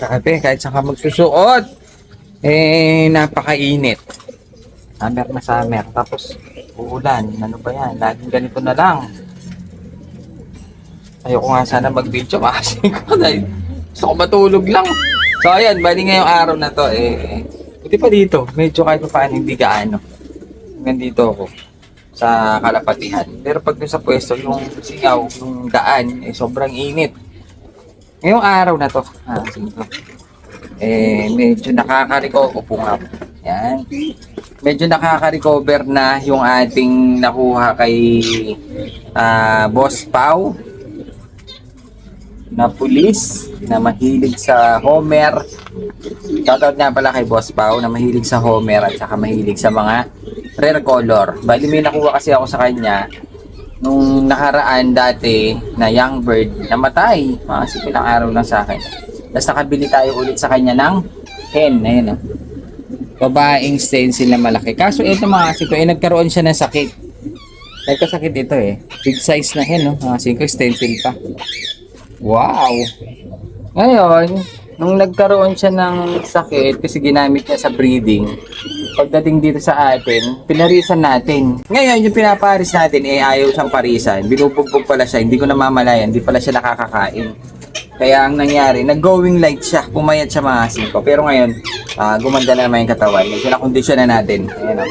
magkakape, kahit saan ka magsusuot. Napakainit. Summer na summer. Tapos, uulan. Ano ba yan? Laging ganito na lang. Ayoko nga sana mag-video kasi ko dahil gusto ko matulog lang. So, ayan. Bali ngayong araw na to, buti pa dito. Medyo kahit pa paano hindi gaano. Hanggang dito ako sa kalapatihan. Pero pag sa pwesto, yung singaw, yung daan, sobrang init. Ngayong araw na to, medyo nakaka-recover po nga. Yan. Medyo nakaka-recover na yung ating nakuha kay Boss Pau na pulis na mahilig sa Homer. Shoutout nga pala kay Boss Pau na mahilig sa Homer at saka mahilig sa mga rare color. Bali may nakuha kasi ako sa kanya nung nakaraan dati na young bird namatay. Mga ilang araw lang sa akin. Tapos nakabili tayo ulit sa kanya ng hen. Ayun, babaeng stencil na malaki. Kaso ito mga asiko, nagkaroon siya ng sakit. Nagkasakit ito Big size na hen, mga asiko, stencil pa. Wow! Ngayon, nung nagkaroon siya ng sakit kasi ginamit niya sa breeding, pagdating dito sa atin, pinarisan natin. Ngayon, yung pinaparis natin, ayaw siyang parisan. Binubugbog pala siya, hindi ko namamalayan, hindi pala siya nakakakain. Kaya ang nangyari, nag-going light siya, pumayat siya mga asiko. Pero ngayon, gumanda na naman yung katawan. Medyo na-kondisyon na natin. Ayan,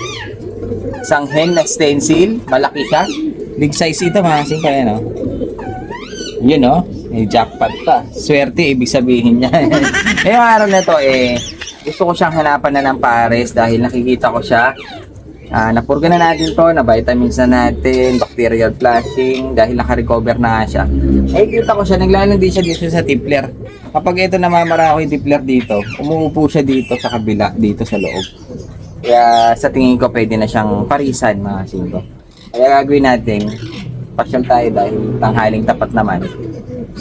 isang hen na stencil, malaki siya. Big size ito mga asiko, ayan Yun jackpot pa. Swerte, ibig sabihin niya. Ngayong araw na to, gusto ko siyang hanapan na ng pares dahil nakikita ko siya. Napurga na natin to, na vitamins na natin, bacterial flushing, dahil naka-recover na nga siya. Kita ko siya, naglalang din siya dito sa tipler. Kapag ito namamara ako yung tipler dito, umuupo siya dito sa kabila, dito sa loob. Kaya sa tingin ko, pwede na siyang parisan, mga singko. Kaya gagawin natin, pasyal tayo dahil tanghaling tapat naman.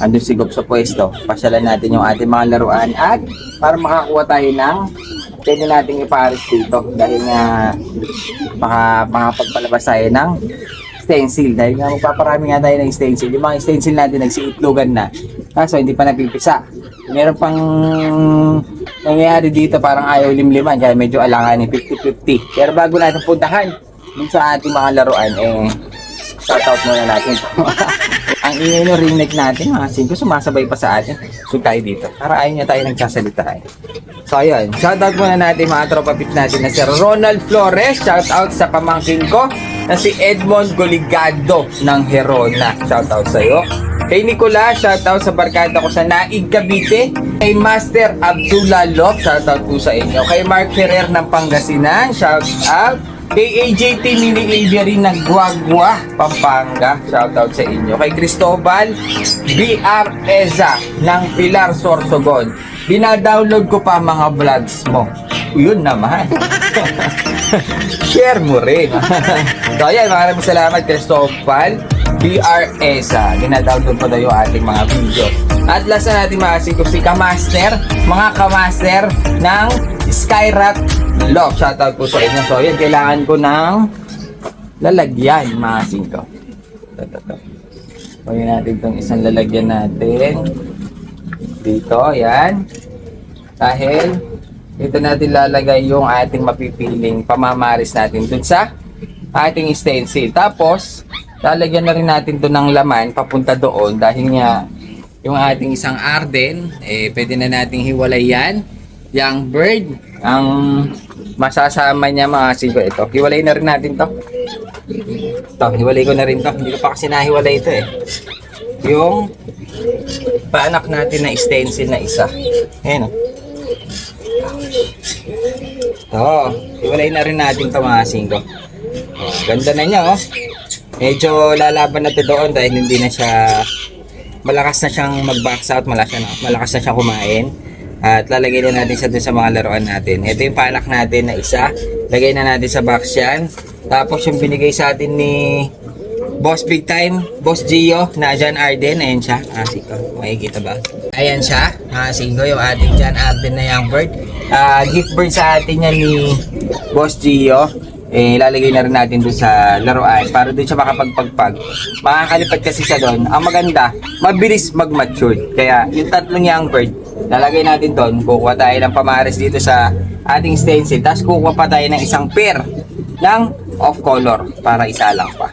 Andun sigop sa pwesto, pasyalan natin yung ating mga laruan at para makakuha tayo ng pwede nating iparis dito dahil nga makapagpalabas tayo ng stencil dahil nga magpaparami nga tayo ng stencil. Yung mga stencil natin nagsiitlogan na kaso hindi pa napipisa. Meron pang nangyayari dito parang ayaw limliman kaya medyo alanganin 50-50. Pero bago natin puntahan dun sa ating mga laruan shoutout muna natin ang ingay ng ring neck natin mga singko sumasabay pa sa atin. So tayo dito para ayaw niya tayo nagsasalita So ayun, shoutout muna natin mga tropa pit natin na si Ronald Flores. Shoutout sa pamangkin ko na si Edmond Goligado ng Herona. Shoutout sa iyo. Kay Nicola, shoutout sa barkada ko sa Naig, Cavite. Kay Master Abdullah Lop, shoutout po sa inyo. Kay Mark Ferrer ng Pangasinan, shoutout. Kay AJT Mini Aviary ng Guagua, Pampanga, shoutout sa inyo. Kay Cristobal BR Eza ng Pilar, Sorsogon. Binadownload ko pa mga vlogs mo. Yun naman. Share mo rin. So ayan, maraming salamat Cristobal BR Eza. Binadownload ko daw yung ating mga video. At last na natin makasiko si Kamaster, mga Kamaster ng Skyrat Love. Shoutout po sa inyo. So yan, kailangan ko ng lalagyan mga singko. Pagyan natin itong isang lalagyan natin dito, yan. Dahil dito natin lalagay yung ating mapipiling pamamaris natin dun sa ating stencil. Tapos lalagyan na rin natin doon ng laman papunta doon dahil nga yung ating isang arden pwede na nating hiwalay yan. Young bird ang masasama niya mga singko. Ito, hiwalay na rin natin to. Ito, hiwalay ko na rin to. Hindi ko pa kasi nahiwalay ito yung paanak natin na stencil na isa. Ayan Ito, hiwalay na rin natin to mga singko. Ganda na niya Medyo lalaban na to doon dahil hindi na siya malakas na siyang mag-box out, malakas na siyang kumain. At lalagay na natin siya dun sa mga laruan natin. Ito yung panak natin na isa. Lagay na natin sa box yan. Tapos yung binigay sa atin ni Boss Big Time, Boss Gio, na John Arden. Ayan siya. Siko, makikita ba? Ayan siya. Siko, yung ating John Arden na young bird. Gift bird sa atin yan ni Boss Gio. Lalagay na rin natin dun sa laruan para dun siya makapagpagpag. Makakalipat kasi siya doon. Ang maganda, mabilis mag-mature. Kaya yung tatlong young bird, lalagay natin doon. Kukuha tayo ng pamaris dito sa ating stencil. Tapos kukuha pa tayo ng isang pair ng off color para isa lang pa.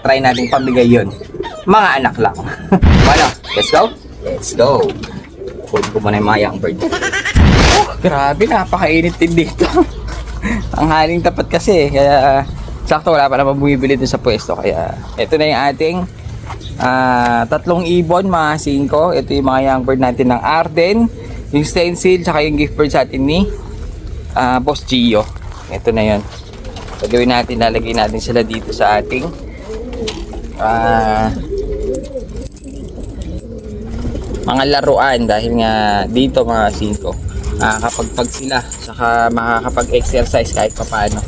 Try natin pamigay yun. Mga anak lang. Ano? Let's go? Let's go. Kunin ko muna yung mga young bird. Oh, grabe, napakainit din dito. Ang haling tapat kasi. Kaya sakto wala pa naman bumibili dun sa pwesto. Kaya ito na yung ating tatlong ibon, mga 5. Ito yung mga young bird natin ng Arden, yung stencil, tsaka yung gift bird sa atin ni Boss Gio. Ito na yun. Gagawin natin, lalagay natin sila dito sa ating mga laruan dahil nga dito mga 5 makakapagpag sila saka makakapag-exercise kahit papaano.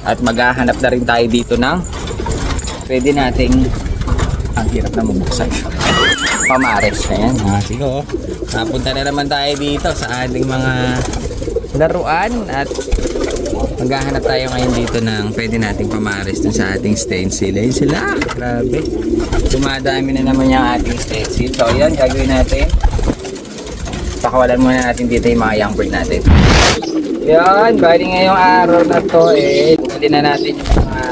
At maghahanap na rin tayo dito ng pwede nating ang hirap na mabuksan pamares na yan. Sige, napunta na naman tayo dito sa ating mga laruan at maghahanap tayo ngayon dito ng pwede nating pamares dun sa ating stencil. Ayun sila, grabe, dumadami na naman yung ating stencil. So yan, gagawin natin, pakawalan muna natin dito yung mga young bird natin. Yan, bali ngayong araw na to bumili na natin yung mga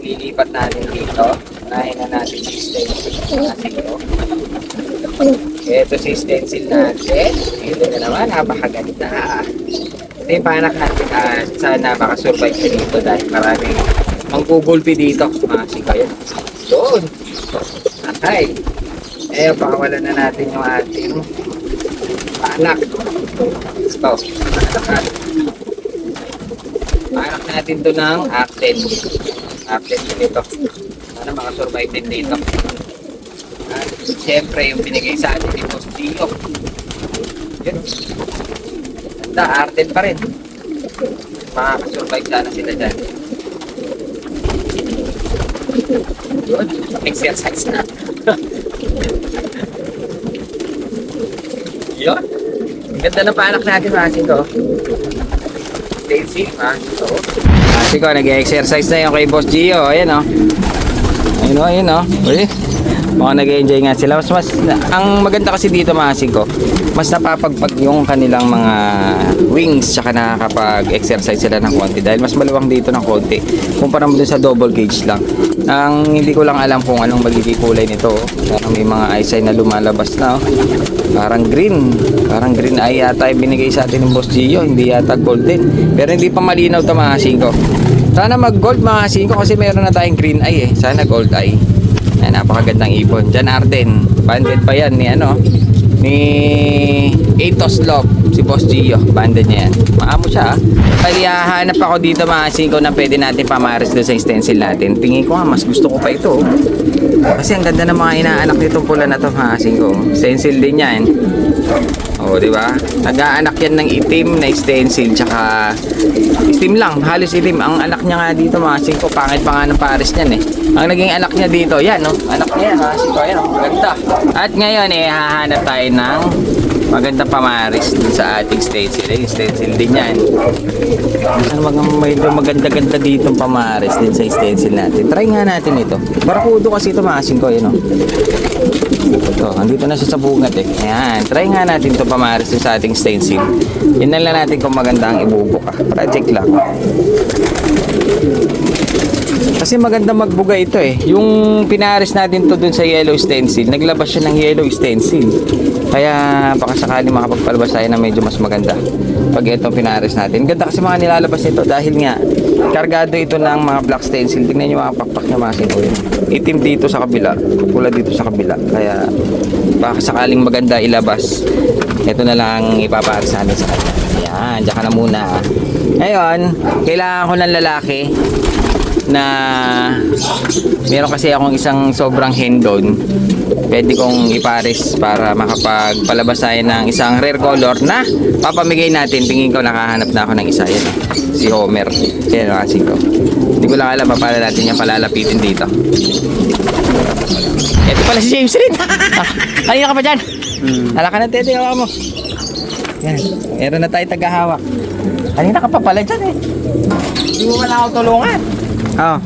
lilipat natin dito. Unahin na natin si stencil natin ito. Ito si stencil natin. Ito na naman, napakaganda. Ito yung panak natin. Sana makasurvive siya dito dahil maraming manggugulpi dito. Kayo. Doon. Okay. Pakawalan na natin yung ating panak. Ito. Panak natin to ng Arden. Arden dito. Sana makasurvive din dito. At siyempre yung binigay sa atin ni Boss Gio. Yun. Ganda, Arden pa rin. Makakasurvive sana sila dyan. Yun, exercise na. Yun. Ang ganda ng panak natin, Masing ko. Daisy, Masing ko, nag-exercise na yung kay Boss Gio. Ayan o. Ayun o. Uy. Mukhang nag-enjoy nga sila. Ang maganda kasi dito, Masing ko, mas napapagpag yung kanilang mga wings, tsaka nakakapag-exercise sila ng konti dahil mas maluwang dito ng konti kumpara mo dun sa double cage lang. Ang hindi ko lang alam kung anong magiging kulay nito. May mga eye sign na lumalabas na. Parang green eye yata yung binigay sa atin ng Boss Gio, hindi yata golden. Pero hindi pa malinaw ito, Masing ko. Sana mag gold, Masing ko, kasi meron na tayong green eye sana gold eye. Ay, napakagandang ibon. Diyan Arden. Banded pa yan ni Atos Love. Si Boss Gio. Banded niya yan. Maamo siya. Kaya hahanap ako dito, Masing ko, na pwede natin pamares doon sa stencil natin. Tingin ko nga, mas gusto ko pa ito. Kasi ang ganda ng mga inaanak nitong pula na to, Masing ko. Stencil din yan. Di ba? Nag-aanak yan ng itim na stencil, tsaka itim lang, halos itim. Ang anak niya nga dito, Masing ko, pangit pa nga ng pares niyan Ang naging anak niya dito, yan anak niya yan, Masing ko, ayan maganda. At ngayon hahanap tayo ng maganda pamaris dun sa ating stencil. Stencil din yan. Medyo maganda-ganda dito pamaris din sa stencil natin. Try nga natin ito. Barakudo kasi ito, Masing ko, ito, andito na siya sa bungat Ayan, try nga natin ito pamaris sa ating stencil. Yun na lang natin kung maganda ang ibubuka. Project lang. Kasi maganda magbuga ito Yung pinaris natin to dun sa yellow stencil, naglabas siya ng yellow stencil. Kaya baka sakali makapagpalabas tayo na medyo mas maganda pag itong pinaris natin. Ganda kasi mga nilalabas nito dahil nga kargado ito ng mga black stencil. Tingnan nyo mga pakpak niya, Masing ko itim dito sa kabila, pula dito sa kabila. Kaya baka sakaling maganda ilabas, ito na lang ipaparis natin sa kanya. Ayan, dyan ka na muna. Ngayon, kailangan ko ng lalaki na meron kasi akong isang sobrang hen doon. Pwede kong ipares para makapagpalabas tayo ng isang rare color na papamigay natin. Tingin ko nakahanap na ako ng isa. Yan, si Homer. Yan, Masing ko. Hindi ko lang alam paano natin yung palalapitin dito. Ito pala si James rin. Kanina ka pa dyan. Hala ka na, Tete. Hawak mo. Yan. Meron na tayo tagahawak. Kanina ka pa pala dyan Hindi mo wala akong tulungan. Oo.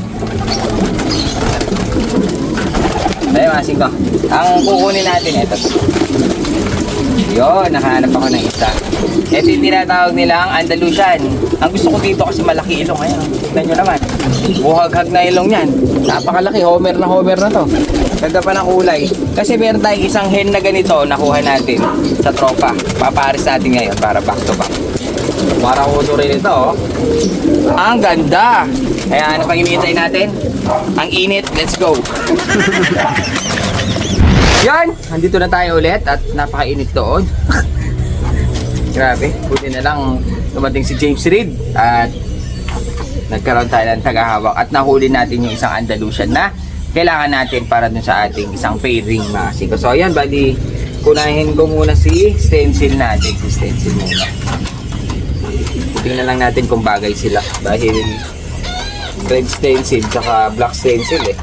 Ayun, mga singko. Ang kukunin natin ito. Yun, nakahanap ako ng isa. Ito yung tinatawag nilang Andalusian. Ang gusto ko dito kasi malaki ilong. Ayan, tignan nyo naman. Buhaghag na ilong yan. Napakalaki, homer na to. Ganda pa ng kulay. Kasi meron tayong isang hen na ganito, nakuha natin sa tropa. Paparis natin ngayon para back to back. Para uso rin ito, oh. Ang ganda! Kaya ano pang hinihintay natin? Ang init, let's go! Yan! Andito na tayo ulit at napakainit doon. Grabe, buti na lang dumating si James Reid at nagkaroon tayo ng tagahawak at nahuli natin yung isang Andalusian na kailangan natin para dun sa ating isang pairing mga singko. So ayan, bali, kunahin ko muna si stencil natin. Si stencil muna. Tingnan lang natin kung bagay sila. Dahil red stencil tsaka black stencil eh.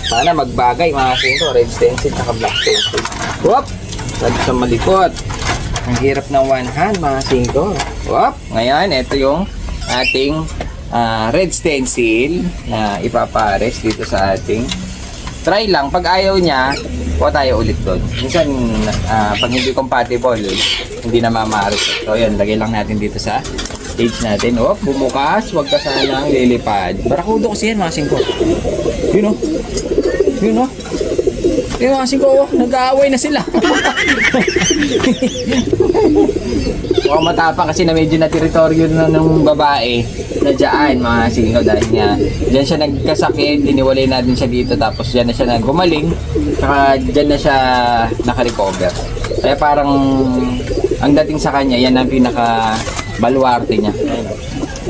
Sana magbagay mga singko. Red stencil tsaka black stencil. Whoop! Lagi sa malikot. Ang hirap ng one hand mga singko. Whoop! Ngayon, ito yung ating red stencil na ipapares dito sa ating try lang. Pag ayaw niya, kuha tayo ulit doon. Minsan, pag hindi compatible, hindi na mamares. So, yun, lagay lang natin dito sa stage natin. Oh, bumukas, wag ka sanang lilipad. Barakudo kasi yan, mga singko. Yun, oh. Yun, oh. Yung mga singko, oh, nag-aaway na sila. Mukhang matapang kasi na medyo na teritoryo na ng babae na dyan, mga singko, dahil nga dyan siya nagkasakit, iniwalay natin siya dito, tapos dyan na siya naggumaling, saka dyan na siya nakarecover. Kaya parang ang dating sa kanya, yan ang pinaka baluarte niya.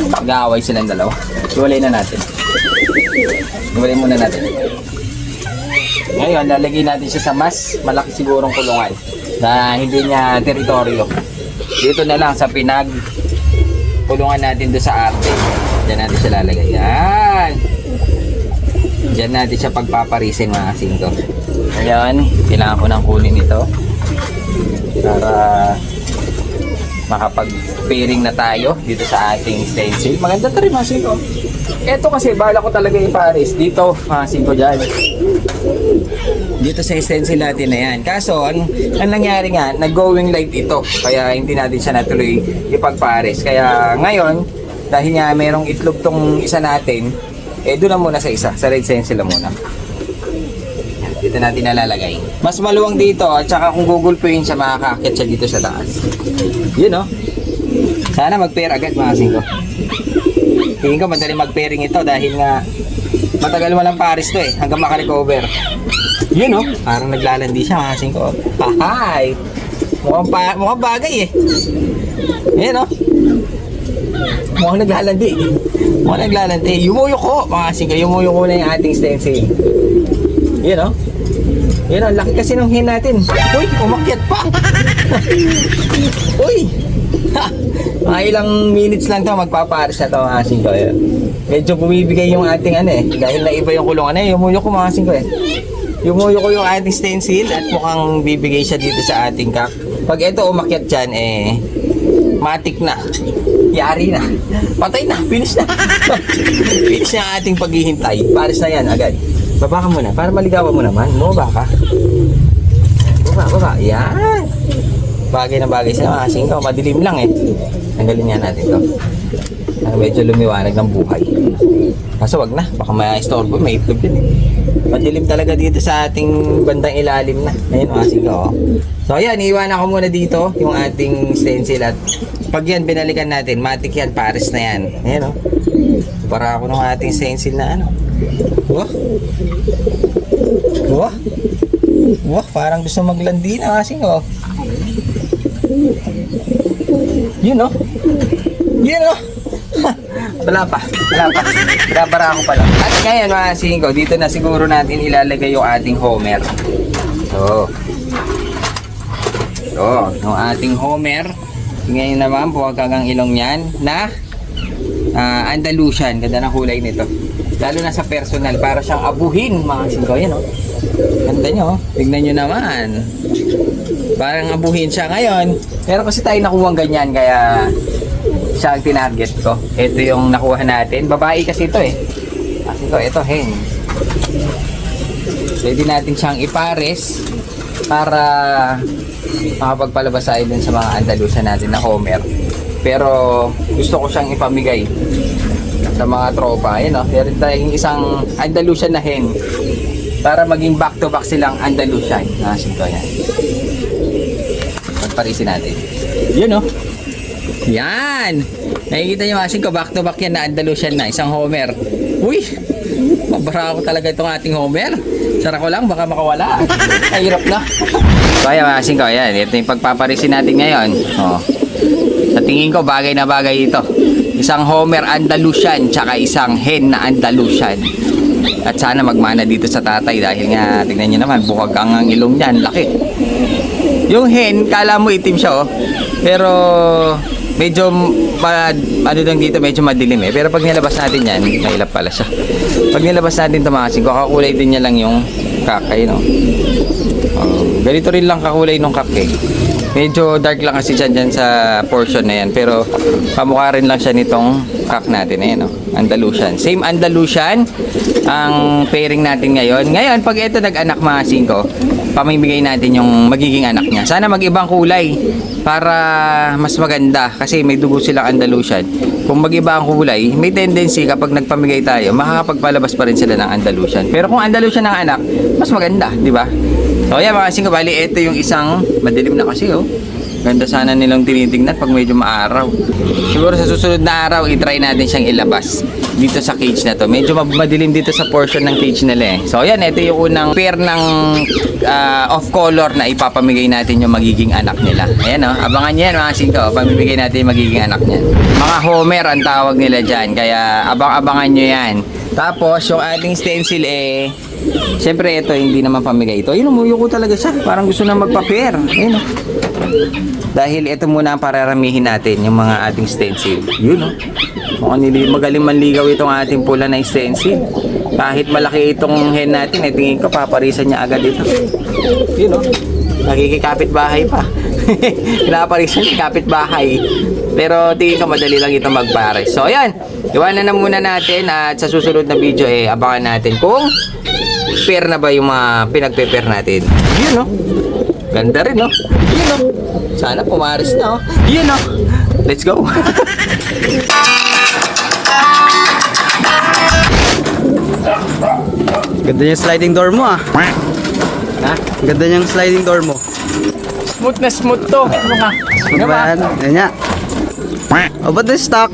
Nag-aaway silang dalawa. Iwalay na natin. Iwalay muna natin. Ngayon, lalagay natin siya sa mas malaki sigurong kulungan na hindi niya teritoryo. Dito na lang sa kulungan natin doon sa arte. Diyan natin siya lalagay. Yan. Diyan natin siya pagpaparisin mga singko. Ngayon, kailangan ko nang kunin ito para makapag-pairing na tayo dito sa ating stencil. Maganda ito rin mga singko. Ito kasi bala ko talaga iparis dito mga singko dyan. Dito sa stencil natin na yan. Kaso, ang nangyari nga, nag-going live ito. Kaya hindi natin siya natuloy ipagpares. Kaya ngayon, dahil nga merong itlog tong isa natin, doon na muna sa isa. Sa red stencil na muna. Dito natin nalalagay. Mas maluwang dito at saka kung gugulpuin siya, makakakit siya dito sa taas. Yun, oh. Sana mag-pair agad mga singko. Tingin ko madali mag-pairing ito dahil nga matagal walang pares to eh. Hanggang makarecover. Yun, oh. Parang naglalandi siya mga singko. Hahay! Mukhang bagay eh. Yan, oh. Mukhang naglalandi. Mukhang naglalandi. Yumuyo ko mga singko. Yumuyo ko na yung ating stencil. Yan, oh. Yan, oh. Laki kasi ng hen natin. Uy, umakyat pa. Uy. Ha. Mga ilang minutes lang to magpapares na to mga singko. Medyo bumibigay yung ating ano eh. Dahil na iba yung kulungan eh. Yumuyo ko mga singko eh. Yumuyo ko yung ating stencil at mukhang bibigay siya dito sa ating kak. Pag ito umakyat dyan eh, matik na. Yari na. Patay na. Finish na. Finish na ang ating paghihintay. Pares na yan agad. Baba ka muna para maligawan mo naman. Baba ka. Baba. Yan. Bagay na bagay sa mga singko. Madilim lang eh. Tanggalin nga natin to. Medyo lumiwanag ng buhay. Kaso wag na. Baka ma-istorbo. May itlog din eh. Madilim talaga dito sa ating bandang ilalim na. Ayun mga singko. Oh. So ayan, iiwanan ko muna dito yung ating stencil at pag yan binalikan natin, matik yan, pares na yan. Ayan o. Para ako ng ating stencil na ano. Wah. Wah. Wah, parang gusto maglandi na kasi o. Yun o. Yun o. Wala pa. Babara ako pala. At ngayon mga singko, dito na siguro natin ilalagay yung ating homer. Yung ating homer. Ngayon naman, buwagagang ilong yan na Andalusian. Ganda ng kulay nito. Lalo na sa personal, para siyang abuhin mga singko. Yan o. Ganda nyo. Tignan nyo naman. Parang abuhin siya ngayon. Pero kasi tayo nakuha ganyan, kaya siya ang tinarget ko. Ito yung nakuha natin. Babae kasi ito eh. Kasi ito hen. Pwede natin siyang ipares para makapagpalabas tayo dun sa mga Andalusian natin na Homer. Pero gusto ko siyang ipamigay sa mga tropa. Ayun, meron tayong isang Andalusian na hen para maging back to back silang Andalusian. Nasin ko yan. Pagparisin natin. Yun, yan. Nakikita niyo masin ko, back to back yan na Andalusian na isang Homer. Uy, mabara ko talaga itong ating Homer. Sara ko lang, baka makawala. Ay, hirap na. So ayan, masin ko, ayan. Ito yung pagpaparisin natin ngayon. Sa tingin ko, bagay na bagay ito. Isang Homer Andalusian, tsaka isang hen na Andalusian. At sana magmana dito sa tatay dahil nga, tingnan nyo naman, bukag ang ilong niyan, laki. Yung hen, kala mo itim siya, pero medyo ano lang dito, medyo madilim eh. Pero pag nilabas natin yan, mailap pala siya. Pag nilabas natin ito mga kasing, kakulay din niya lang yung kakay, ganito rin lang kakulay ng kakay. Medyo dark lang kasi dyan sa portion na yan. Pero pamukha rin lang siya nitong kak natin. Ayan, Andalusian. Same Andalusian ang pairing natin ngayon. Ngayon, pag ito nag-anak mga singko, pamimigay natin yung magiging anak niya. Sana mag-ibang kulay para mas maganda. Kasi may dugo silang Andalusian. Kung mag-iba ang kulay, may tendency kapag nagpamigay tayo, makakapagpalabas pa rin sila ng Andalusian. Pero kung Andalusian ang anak, mas maganda, di ba? So yan mga kasing kabali, ito yung isang madilim na kasi ganda sana nilang tinitingnan pag medyo maaraw. Siguro sa susunod na araw, itry natin siyang ilabas dito sa cage na to. Medyo madilim dito sa portion ng cage nila So yan, ito yung unang pair ng off color na ipapamigay natin yung magiging anak nila. Ayan abangan nyo yan mga kasing ko, pamimigay natin yung magiging anak niyan. Mga Homer ang tawag nila dyan, kaya abang-abangan nyo yan. Tapos yung ating stencil siyempre ito hindi naman pamigay ito. Ayun, umuyo ko talaga siya. Parang gusto na magpa-pair. Ayun Dahil ito muna ang pararamihin natin yung mga ating stencil. Yun Mukhang magaling manligaw itong ating pula na stencil. Kahit malaki itong hen natin, tingin ko paparisan niya agad ito. Yun Nakikikapit bahay pa. Pinaparisan niya kapit bahay. Pero tingin ko madali lang ito magpares. So ayan, iwanan na muna natin at sa susunod na video abangan natin kung pair na ba yung mga pinagpe-pair natin. Yun Ganda rin Yun Sana pumares na Yun Let's go. Ganda yung sliding door mo Ha? Ganda yung sliding door mo. Smooth na smooth to. Smooth ba yan? Yan nga. O ba't na stock?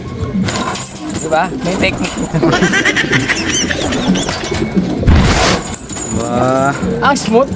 Diba? May technique. Wah. Ang smooth.